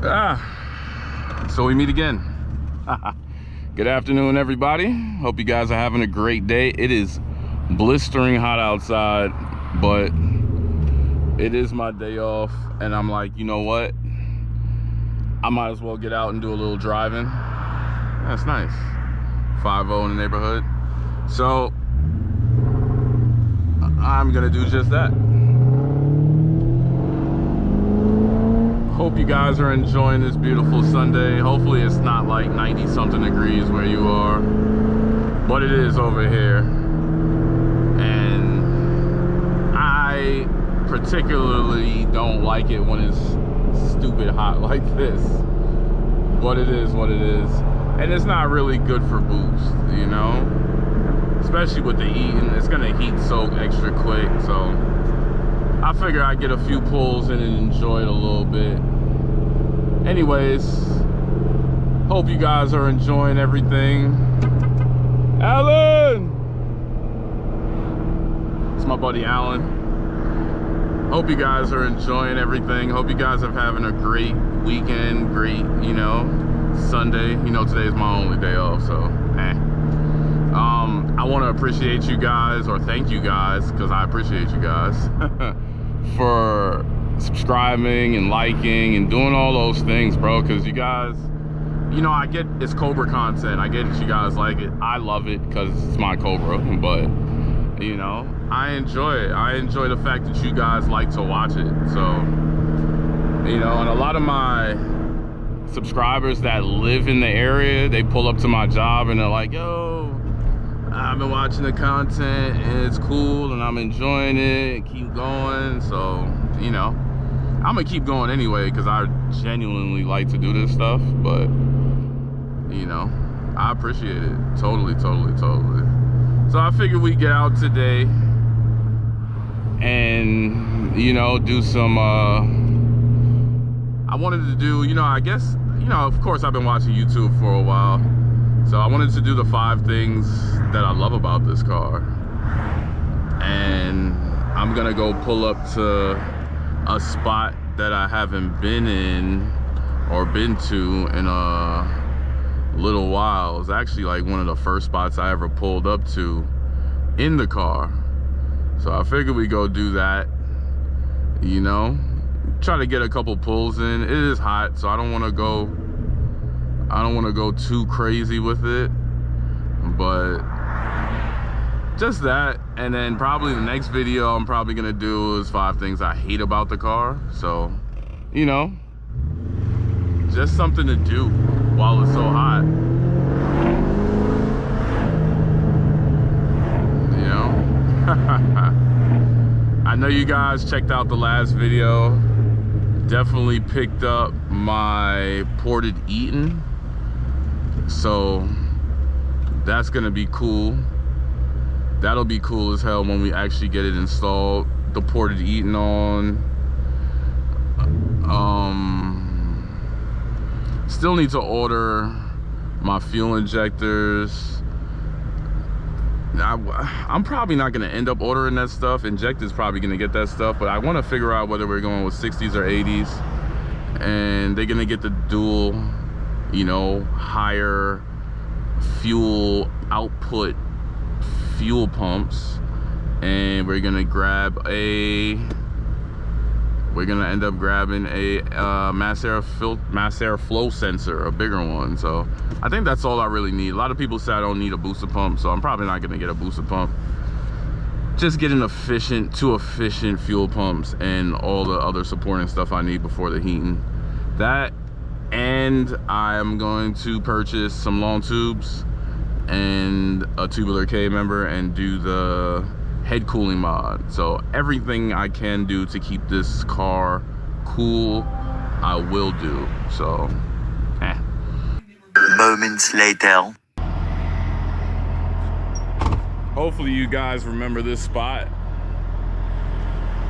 So we meet again. Good afternoon, everybody. Hope you guys are having a great day. It is blistering hot outside, but it is my day off, and I'm like, you know what? I might as well get out and do a little driving. That's nice. 5-0 in the neighborhood. So I'm gonna do just that. Hope you guys are enjoying this beautiful Sunday. Hopefully it's not like 90 something degrees where you are, but it is over here. And I particularly don't like it when it's stupid hot like this, but it is what it is. And it's not really good for boost, you know, especially with the heating. It's gonna heat soak extra quick, so I figure I'd get a few pulls in and enjoy it a little bit. Anyways, hope you guys are enjoying everything. Alan! It's my buddy Alan. Hope you guys are enjoying everything. Hope you guys are having a great weekend, great, you know, Sunday. You know, today is my only day off, so I want to appreciate you guys, or thank you guys, because I appreciate you guys for subscribing and liking and doing all those things, bro, because you guys, you know, I get it's Cobra content. I get that you guys like it. I love it because it's my Cobra, but you know, I enjoy it. I enjoy the fact that you guys like to watch it. So, you know, and a lot of my subscribers that live in the area, they pull up to my job and they're like, yo, I've been watching the content and it's cool and I'm enjoying it, keep going. So, you know, I'm gonna keep going anyway because I genuinely like to do this stuff, but you know, I appreciate it. Totally. So I figured we'd get out today and, you know, do some, I wanted to do, you know, I guess, you know, of course I've been watching YouTube for a while. So I wanted to do the 5 things that I love about this car. And I'm gonna go pull up to a spot that I haven't been in or been to in a little while. It's actually like one of the first spots I ever pulled up to in the car. So I figured we go do that, you know, try to get a couple pulls in. It is hot, so I don't want to go too crazy with it, but just that. And then probably the next video I'm probably gonna do is 5 things I hate about the car. So, you know, just something to do while it's so hot, you know. I know you guys checked out the last video. Definitely picked up my ported Eaton, so that's gonna be cool. That'll be cool as hell when we actually get it installed. The ported Eaton on. Still need to order my fuel injectors. I'm probably not gonna end up ordering that stuff. Injector's probably gonna get that stuff, but I want to figure out whether we're going with 60s or 80s, and they're gonna get the dual, you know, higher fuel output fuel pumps, and we're gonna end up grabbing a mass air flow sensor, a bigger one. So I think that's all I really need. A lot of people say I don't need a booster pump, so I'm probably not gonna get a booster pump. Just getting two efficient fuel pumps and all the other supporting stuff I need before the heating. That, and I'm going to purchase some long tubes and a tubular K member and do the head cooling mod. So everything I can do to keep this car cool, I will do. So Moments later. Hopefully you guys remember this spot.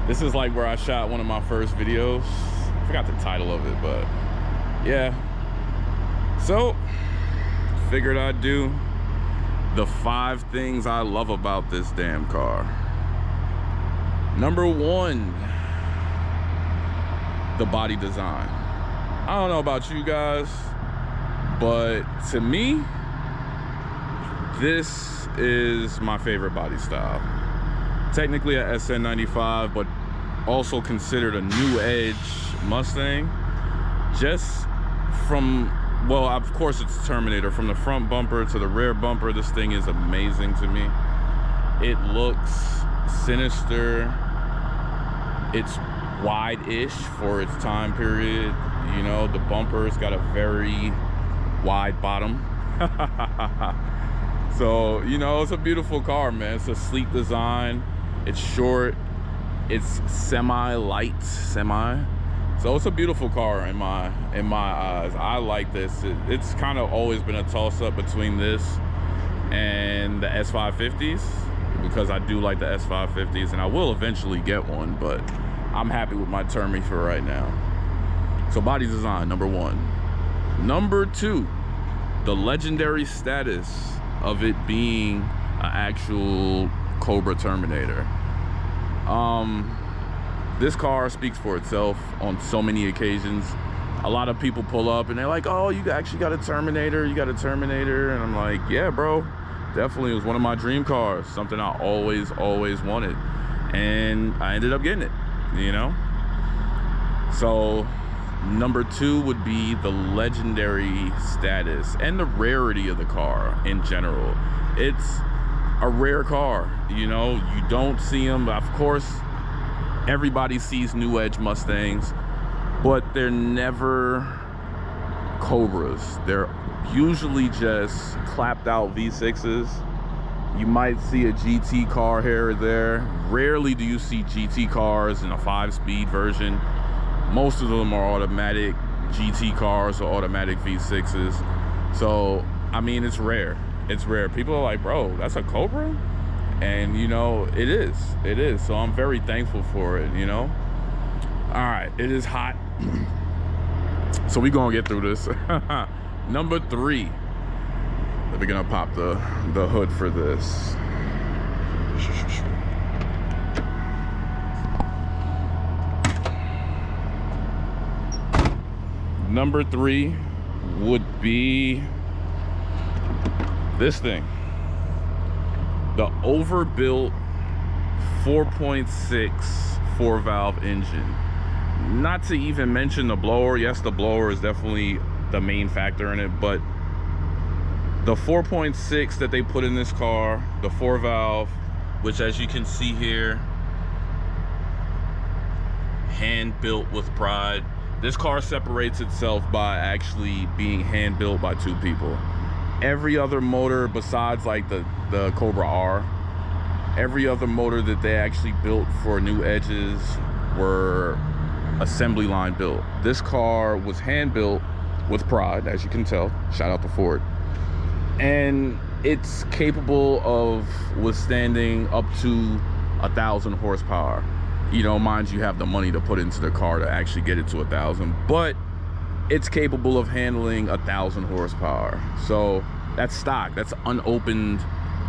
This is like where I shot one of my first videos. I forgot the title of it, but yeah. So figured I'd do the 5 things I love about this damn car. Number 1, the body design. I don't know about you guys, but to me, this is my favorite body style. Technically a SN95, but also considered a new edge Mustang. Just from, well, of course it's Terminator. From the front bumper to the rear bumper, this thing is amazing to me. It looks sinister. It's wide-ish for its time period. You know, the bumper's got a very wide bottom. So, you know, it's a beautiful car, man. It's a sleek design. It's short. It's semi-light, so it's a beautiful car in my eyes. I like this. It's kind of always been a toss-up between this and the S550s, because I do like the S550s, and I will eventually get one, but I'm happy with my Termi for right now. So body design, number one. Number two, the legendary status of it being an actual Cobra Terminator. This car speaks for itself on so many occasions. A lot of people pull up and they're like, oh, you actually got a Terminator, you got a Terminator. And I'm like, yeah, bro, definitely. It was one of my dream cars, something I always wanted. And I ended up getting it, you know? So number two would be the legendary status and the rarity of the car in general. It's a rare car, you know? You don't see them. Of course, everybody sees new edge Mustangs, but they're never Cobras. They're usually just clapped out V6s. You might see a GT car here or there. Rarely do you see GT cars in a 5-speed version. Most of them are automatic GT cars or automatic V6s. So, I mean, it's rare. It's rare. People are like, bro, that's a Cobra? And, you know, it is. It is. So I'm very thankful for it, you know? All right, it is hot. So we gonna get through this. Number three. We're gonna pop the hood for this. Number three would be this thing. The overbuilt 4.6 4-valve engine. Not to even mention the blower. Yes, the blower is definitely the main factor in it, but the 4.6 that they put in this car, the 4-valve, which as you can see here, hand built with pride. This car separates itself by actually being hand built by two people. Every other motor besides like the Cobra R, every other motor that they actually built for new edges were assembly line built. This car was hand built with pride, as you can tell. Shout out to Ford. And it's capable of withstanding up to 1,000 horsepower. You know, mind you, have the money to put into the car to actually get it to 1,000, but it's capable of handling 1,000 horsepower. So that's stock, that's unopened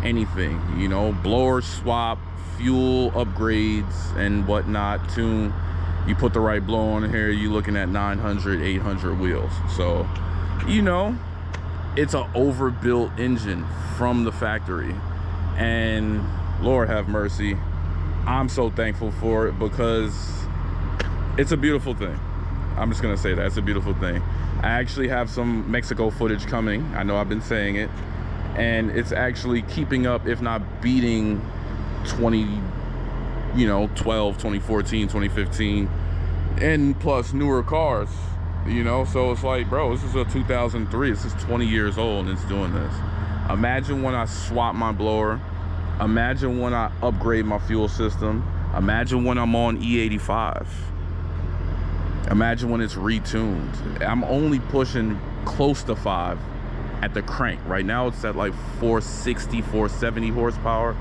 anything, you know, blower swap, fuel upgrades and whatnot. Tune, you put the right blow on here, you're looking at 900, 800 wheels. So, you know, it's an overbuilt engine from the factory, and Lord have mercy, I'm so thankful for it, because it's a beautiful thing. I'm just gonna say that, it's a beautiful thing. I actually have some Mexico footage coming. I know I've been saying it, and it's actually keeping up, if not beating 2012, 2014, 2015, and plus newer cars, you know? So it's like, bro, this is a 2003, this is 20 years old and it's doing this. Imagine when I swap my blower. Imagine when I upgrade my fuel system. Imagine when I'm on E85. Imagine when it's retuned. I'm only pushing close to 5 at the crank. Right now it's at like 460, 470 horsepower,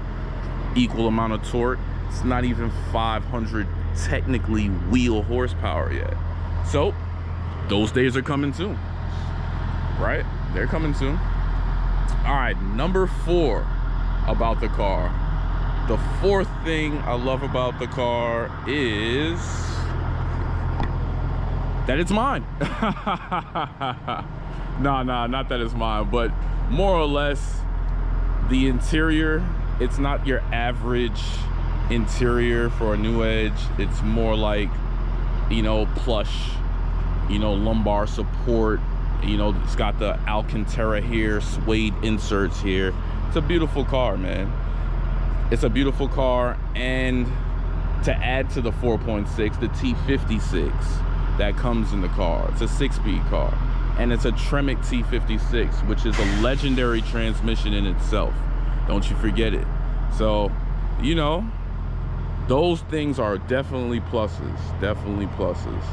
equal amount of torque. It's not even 500 technically wheel horsepower yet. So those days are coming soon, right? They're coming soon. All right, number 4 about the car. The fourth thing I love about the car is that it's mine. Nah, not that it's mine, but more or less the interior, it's not your average interior for a New Edge. It's more like, you know, plush, you know, lumbar support, you know, it's got the Alcantara here, suede inserts here. It's a beautiful car, man. It's a beautiful car. And to add to the 4.6, the T56 that comes in the car, it's a 6-speed car, and it's a Tremec T56, which is a legendary transmission in itself. Don't you forget it. So, you know, those things are definitely pluses, definitely pluses.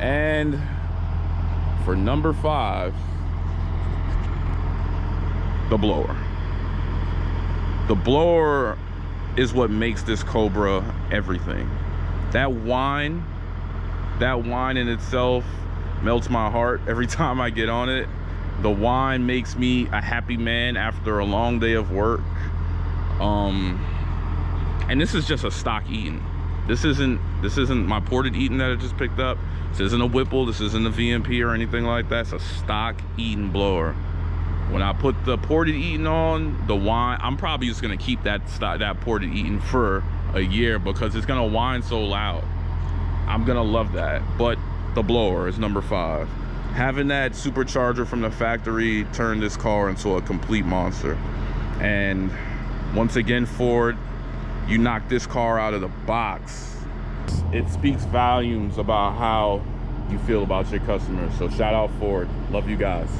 And for number 5, the blower. The blower is what makes this Cobra everything. That whine in itself melts my heart every time I get on it. The whine makes me a happy man after a long day of work. And this is just a stock Eaton. This isn't my ported Eaton that I just picked up. This isn't a Whipple, this isn't a VMP or anything like that. It's a stock Eaton blower. When I put the ported Eaton on, the whine, I'm probably just gonna keep that ported Eaton for a year because it's gonna whine so loud. I'm gonna love that. But the blower is number 5. Having that supercharger from the factory turned this car into a complete monster. And once again, Ford, you knocked this car out of the box. It speaks volumes about how you feel about your customers. So shout out Ford, love you guys.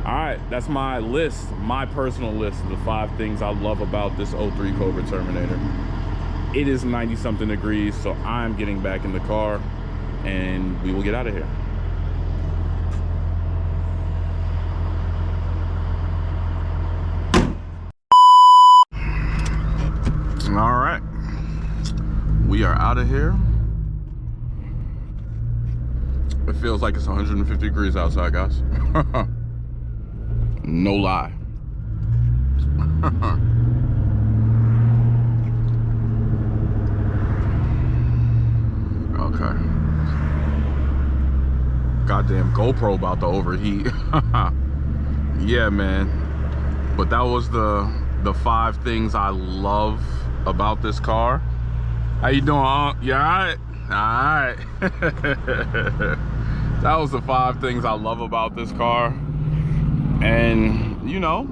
All right, that's my list, my personal list of the 5 things I love about this 03 Cobra Terminator. It is 90-something degrees, so I'm getting back in the car and we will get out of here. All right, we are out of here. It feels like it's 150 degrees outside, guys. No lie. Okay. Goddamn GoPro about to overheat. Yeah, man. But that was the 5 things I love about this car. How you doing? You all right? All right. That was the 5 things I love about this car. And you know,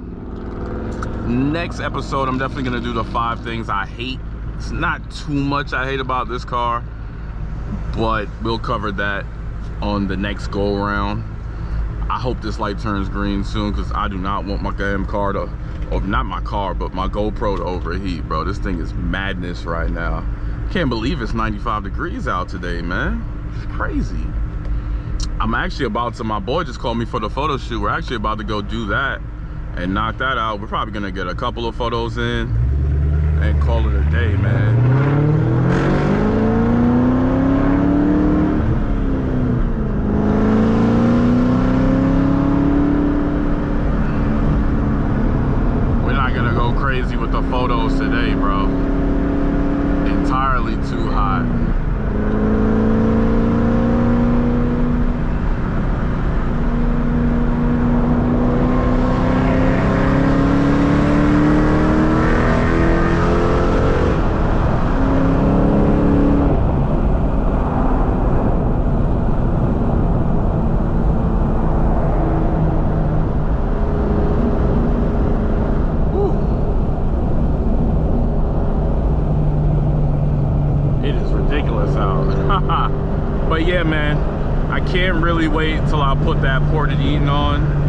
next episode I'm definitely gonna do the 5 things I hate. It's not too much I hate about this car, but we'll cover that on the next go around. I hope this light turns green soon because I do not want my damn car to, or not my car, but my GoPro to overheat, bro. This thing is madness right now. Can't believe it's 95 degrees out today, man. It's crazy. I'm actually about to, my boy just called me for the photo shoot. We're actually about to go do that and knock that out. We're probably gonna get a couple of photos in and call it a day, man. Crazy with the photos today, bro. Entirely too hot. But yeah, man, I can't really wait till I put that ported Eaton on.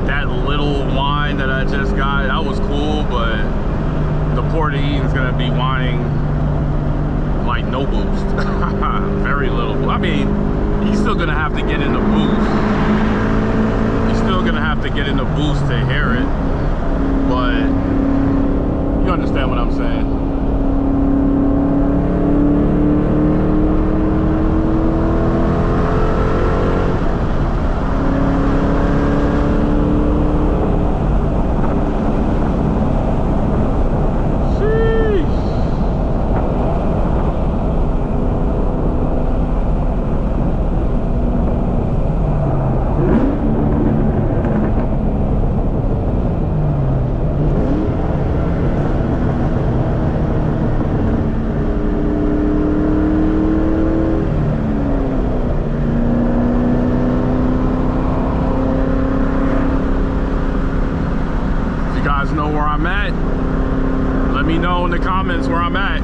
That little whine that I just got, that was cool, but the ported Eaton's gonna be whining like no boost. Very little. I mean, he's still gonna have to get in the boost. He's still gonna have to get in the boost to hear it, but you understand what I'm saying. comments where I'm at.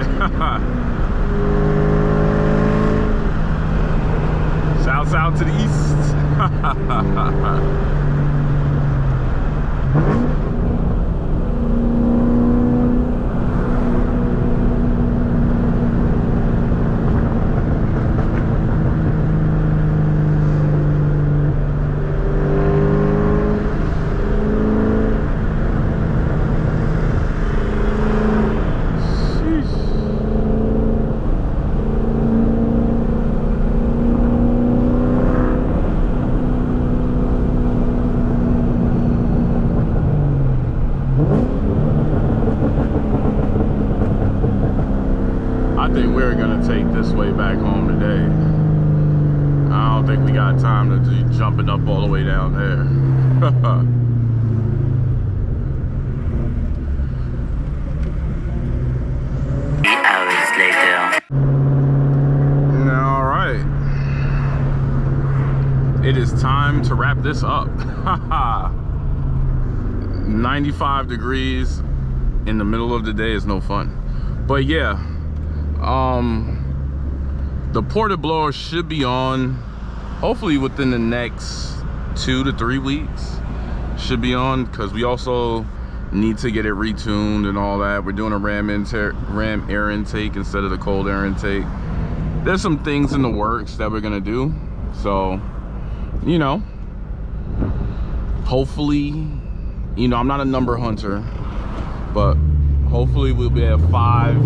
Shouts out to the east. I think we're gonna take this way back home today. I don't think we got time to be jumping up all the way down there. 3 hours later. All right. It is time to wrap this up. 95 degrees in the middle of the day is no fun. But yeah. The porta blower should be on hopefully within the next 2 to 3 weeks. Should be on, because we also need to get it retuned and all that. We're doing a ram air intake instead of the cold air intake. There's some things in the works that we're gonna do, so you know, hopefully, you know, I'm not a number hunter, but hopefully we'll be at 5.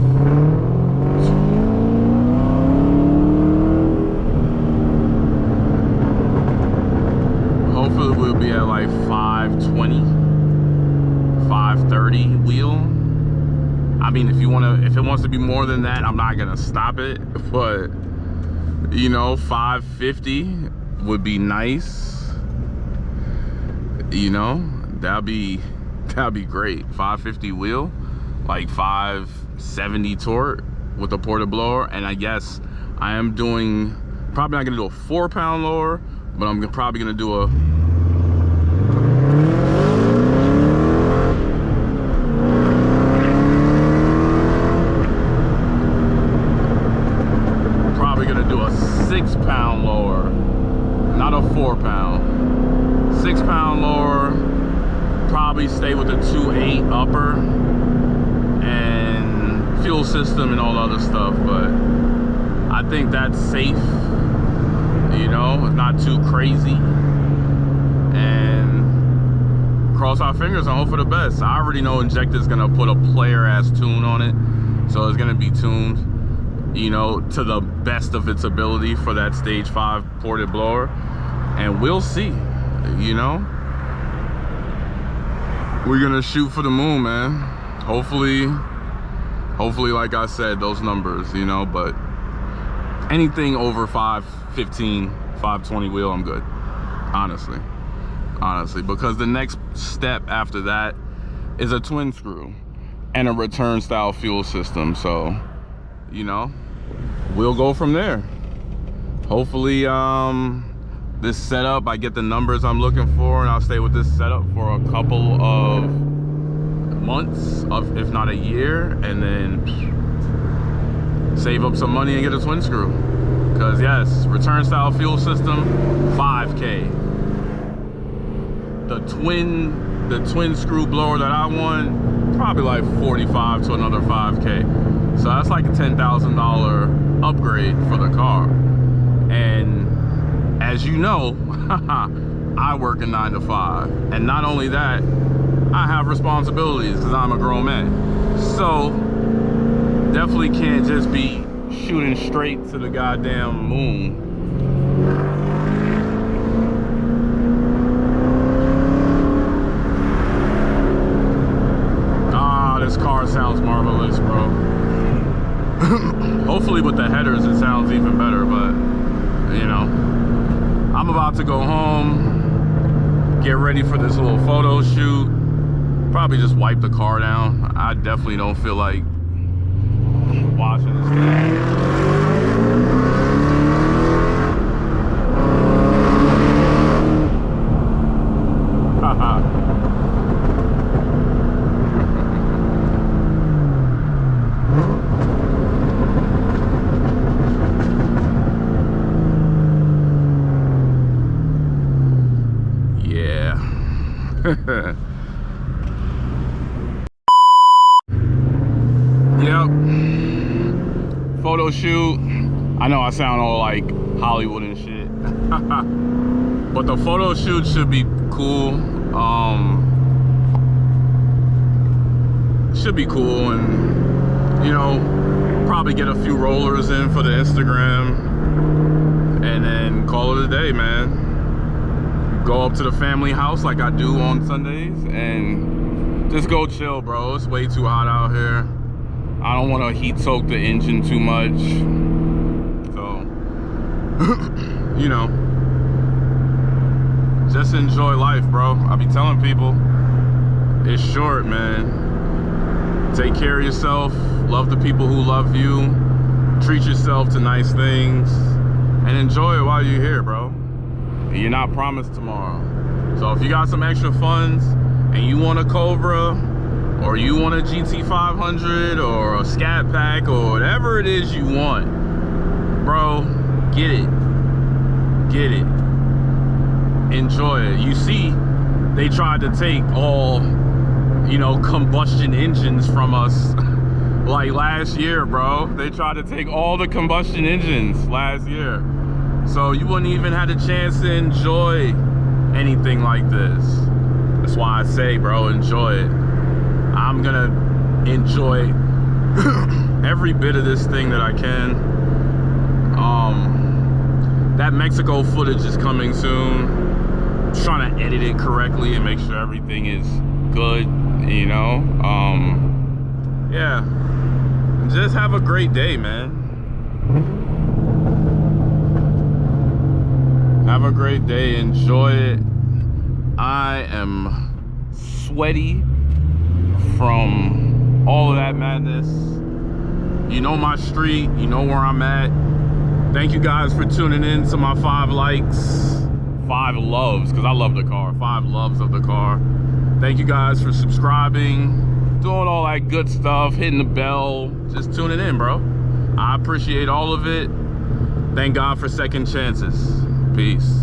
Hopefully we'll be at like 520, 530 wheel. I mean, if it wants to be more than that, I'm not gonna stop it, but you know, 550 would be nice. You know, that'd be great. 550 wheel, like 570 torque with the porta blower. And I guess I am doing, probably not gonna do a 4-pound lower, but I'm probably gonna do a probably gonna do a 6-pound lower, not a 4-pound. 6-pound lower, probably stay with the 2.8 upper and fuel system and all the other stuff, but I think that's safe. You know, it's not too crazy, and cross our fingers and hope for the best. I already know Injector's gonna put a player ass tune on it, so it's gonna be tuned, you know, to the best of its ability for that stage 5 ported blower, and we'll see. You know, we're gonna shoot for the moon, man. Hopefully, like I said, those numbers, you know, but anything over 515, 520 wheel, I'm good. Honestly, because the next step after that is a twin screw and a return style fuel system. So, you know, we'll go from there. Hopefully, this setup, I get the numbers I'm looking for, and I'll stay with this setup for a couple of months, if not a year, and then save up some money and get a twin screw. Because yes, return style fuel system, 5K. The twin screw blower that I want, probably like 45 to another 5K. So that's like a $10,000 upgrade for the car. And as you know, I work a 9 to 5. And not only that, I have responsibilities because I'm a grown man. So definitely can't just be shooting straight to the goddamn moon. Ah, this car sounds marvelous, bro. Hopefully with the headers it sounds even better, but you know, I'm about to go home, get ready for this little photo shoot, probably just wipe the car down. I definitely don't feel like washing this thing. Yep. Photo shoot. I know I sound all like Hollywood and shit. But the photo shoot should be cool. Should be cool, and you know, probably get a few rollers in for the Instagram, and then call it a day, man. Go up to the family house like I do on Sundays and just go chill, bro. It's way too hot out here. I don't want to heat soak the engine too much, so you know, just enjoy life, bro. I be telling people it's short, man. Take care of yourself, love the people who love you, treat yourself to nice things, and enjoy it while you're here, bro. You're not promised tomorrow. So if you got some extra funds and you want a Cobra, or you want a GT500, or a Scat Pack, or whatever it is you want, bro, get it. Get it. Enjoy it. You see, they tried to take all, you know, combustion engines from us like last year, bro. They tried to take all the combustion engines last year. So you wouldn't even have the chance to enjoy anything like this. That's why I say, bro, enjoy it. I'm gonna enjoy every bit of this thing that I can. That Mexico footage is coming soon. I'm trying to edit it correctly and make sure everything is good, you know. Yeah, just have a great day, man. Have a great day, enjoy it. I am sweaty from all of that madness. You know my street, you know where I'm at. Thank you guys for tuning in to my 5 likes, 5 loves, because I love the car, 5 loves of the car. Thank you guys for subscribing, doing all that good stuff, hitting the bell, just tuning in, bro. I appreciate all of it. Thank God for second chances. Peace.